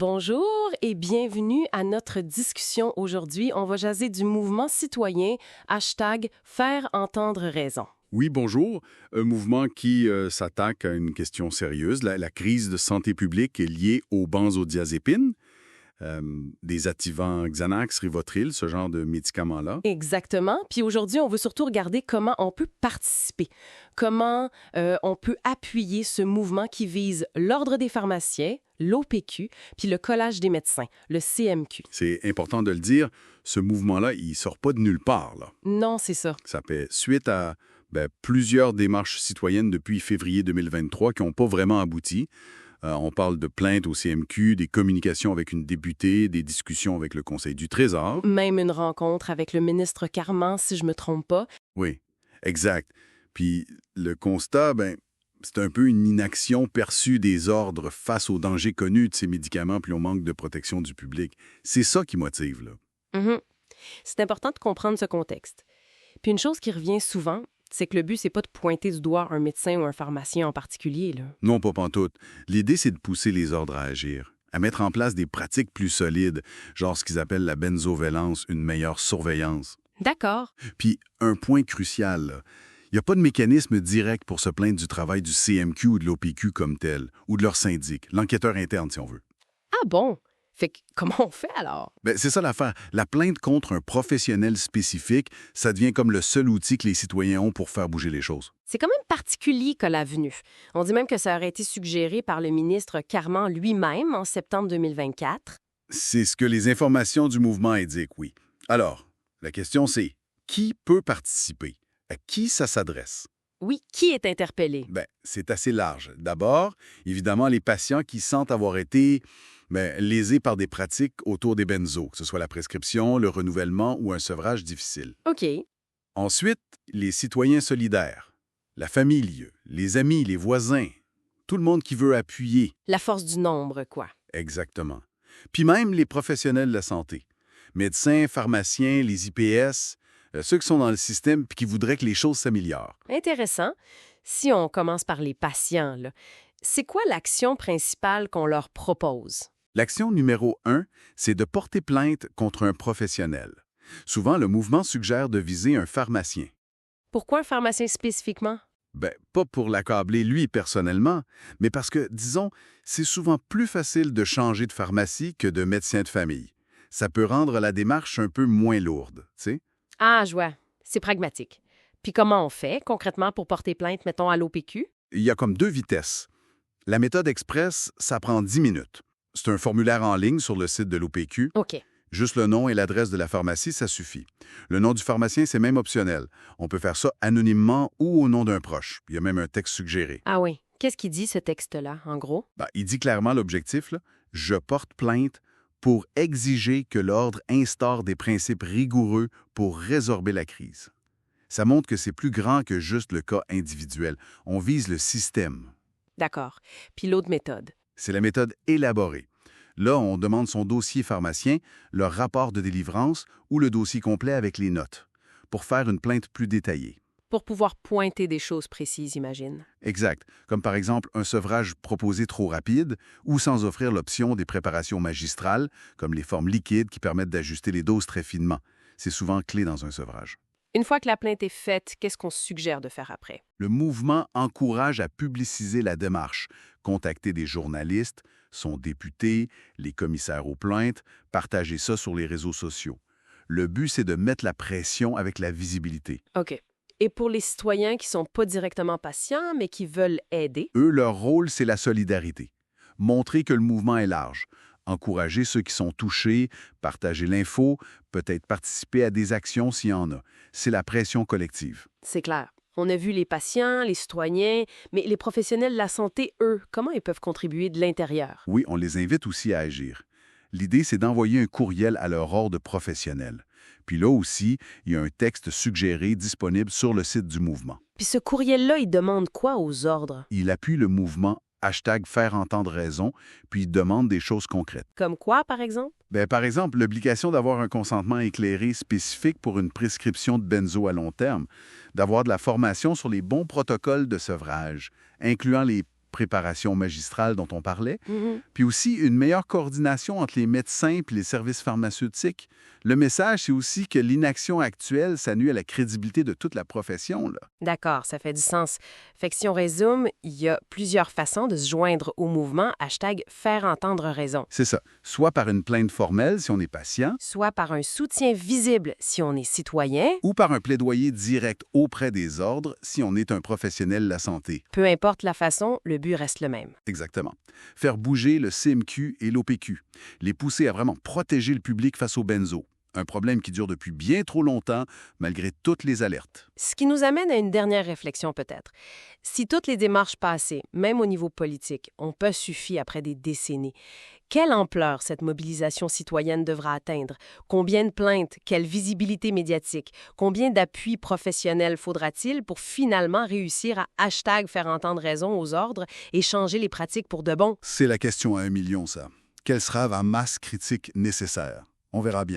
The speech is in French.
Bonjour et bienvenue à notre discussion aujourd'hui. On va jaser du mouvement citoyen #Faire entendre raison. Oui, bonjour. Un mouvement qui s'attaque à une question sérieuse. La crise de santé publique est liée aux benzodiazépines, des activants Xanax, Rivotril, ce genre de médicaments-là. Exactement. Puis aujourd'hui, on veut surtout regarder comment on peut participer, comment on peut appuyer ce mouvement qui vise l'Ordre des pharmaciens, l'OPQ, puis le Collège des médecins, le CMQ. C'est important de le dire, ce mouvement-là, il sort pas de nulle part, là. Non, c'est ça. Ça fait suite à plusieurs démarches citoyennes depuis février 2023 qui n'ont pas vraiment abouti. On parle de plaintes au CMQ, des communications avec une députée, des discussions avec le Conseil du Trésor. Même une rencontre avec le ministre Carman, si je me trompe pas. Oui, exact. Puis le constat, c'est un peu une inaction perçue des ordres face aux dangers connus de ces médicaments puis au manque de protection du public. C'est ça qui motive, là. Mhm. C'est important de comprendre ce contexte. Puis une chose qui revient souvent, c'est que le but, c'est pas de pointer du doigt un médecin ou un pharmacien en particulier, là. Non, pas pantoute. L'idée, c'est de pousser les ordres à agir, à mettre en place des pratiques plus solides, genre ce qu'ils appellent la benzovalence, une meilleure surveillance. D'accord. Puis, un point crucial, là, il n'y a pas de mécanisme direct pour se plaindre du travail du CMQ ou de l'OPQ comme tel, ou de leur syndic, l'enquêteur interne, si on veut. Ah bon? Fait que comment on fait alors? C'est ça l'affaire. La plainte contre un professionnel spécifique, ça devient comme le seul outil que les citoyens ont pour faire bouger les choses. C'est quand même particulier que l'avenue. On dit même que ça aurait été suggéré par le ministre Carman lui-même en septembre 2024. C'est ce que les informations du mouvement indiquent, oui. Alors, la question c'est, qui peut participer? À qui ça s'adresse? Oui, qui est interpellé? C'est assez large. D'abord, évidemment, les patients qui sentent avoir été lésés par des pratiques autour des benzos, que ce soit la prescription, le renouvellement ou un sevrage difficile. OK. Ensuite, les citoyens solidaires, la famille, les amis, les voisins, tout le monde qui veut appuyer. La force du nombre, quoi. Exactement. Puis même les professionnels de la santé, médecins, pharmaciens, les IPS, ceux qui sont dans le système et qui voudraient que les choses s'améliorent. Intéressant. Si on commence par les patients, là, c'est quoi l'action principale qu'on leur propose? L'action numéro 1, c'est de porter plainte contre un professionnel. Souvent, le mouvement suggère de viser un pharmacien. Pourquoi un pharmacien spécifiquement? Pas pour l'accabler lui personnellement, mais parce que, disons, c'est souvent plus facile de changer de pharmacie que de médecin de famille. Ça peut rendre la démarche un peu moins lourde, tu sais. Ah, je vois. C'est pragmatique. Puis comment on fait, concrètement, pour porter plainte, mettons, à l'OPQ? Il y a comme 2 vitesses. La méthode express, ça prend 10 minutes. C'est un formulaire en ligne sur le site de l'OPQ. OK. Juste le nom et l'adresse de la pharmacie, ça suffit. Le nom du pharmacien, c'est même optionnel. On peut faire ça anonymement ou au nom d'un proche. Il y a même un texte suggéré. Ah oui. Qu'est-ce qu'il dit, ce texte-là, en gros? Il dit clairement l'objectif, là. Je porte plainte pour exiger que l'ordre instaure des principes rigoureux pour résorber la crise. Ça montre que c'est plus grand que juste le cas individuel. On vise le système. D'accord. Puis l'autre méthode? C'est la méthode élaborée. Là, on demande son dossier pharmacien, leur rapport de délivrance ou le dossier complet avec les notes, pour faire une plainte plus détaillée. Pour pouvoir pointer des choses précises, j'imagine. Exact, comme par exemple un sevrage proposé trop rapide ou sans offrir l'option des préparations magistrales, comme les formes liquides qui permettent d'ajuster les doses très finement. C'est souvent clé dans un sevrage. Une fois que la plainte est faite, qu'est-ce qu'on suggère de faire après? Le mouvement encourage à publiciser la démarche, contacter des journalistes, son député, les commissaires aux plaintes, partager ça sur les réseaux sociaux. Le but, c'est de mettre la pression avec la visibilité. OK. Et pour les citoyens qui sont pas directement patients, mais qui veulent aider? Eux, leur rôle, c'est la solidarité. Montrer que le mouvement est large. Encourager ceux qui sont touchés, partager l'info, peut-être participer à des actions s'il y en a. C'est la pression collective. C'est clair. On a vu les patients, les citoyens, mais les professionnels de la santé, eux, comment ils peuvent contribuer de l'intérieur? Oui, on les invite aussi à agir. L'idée, c'est d'envoyer un courriel à leur ordre professionnel. Puis là aussi, il y a un texte suggéré disponible sur le site du mouvement. Puis ce courriel-là, il demande quoi aux ordres? Il appuie le mouvement #Faire entendre raison, puis il demande des choses concrètes. Comme quoi, par exemple? Par exemple, l'obligation d'avoir un consentement éclairé spécifique pour une prescription de benzo à long terme, d'avoir de la formation sur les bons protocoles de sevrage, incluant les préparation magistrale dont on parlait, Mhm. puis aussi une meilleure coordination entre les médecins et les services pharmaceutiques. Le message, c'est aussi que l'inaction actuelle, ça nuit à la crédibilité de toute la profession, là. D'accord, ça fait du sens. Fait que si on résume, il y a plusieurs façons de se joindre au mouvement #faire entendre raison, C'est ça. Soit par une plainte formelle si on est patient, soit par un soutien visible si on est citoyen. ou par un plaidoyer direct auprès des ordres si on est un professionnel de la santé. Peu importe la façon, le but reste le même. Exactement. Faire bouger le CMQ et l'OPQ. Les pousser à vraiment protéger le public face aux benzos. Un problème qui dure depuis bien trop longtemps, malgré toutes les alertes. Ce qui nous amène à une dernière réflexion peut-être. Si toutes les démarches passées, même au niveau politique, n'ont pas suffi après des décennies, quelle ampleur cette mobilisation citoyenne devra atteindre? Combien de plaintes? Quelle visibilité médiatique? Combien d'appuis professionnels faudra-t-il pour finalement réussir à #faire entendre raison aux ordres et changer les pratiques pour de bon? C'est la question à 1 million, ça. Quelle sera la masse critique nécessaire? On verra bien.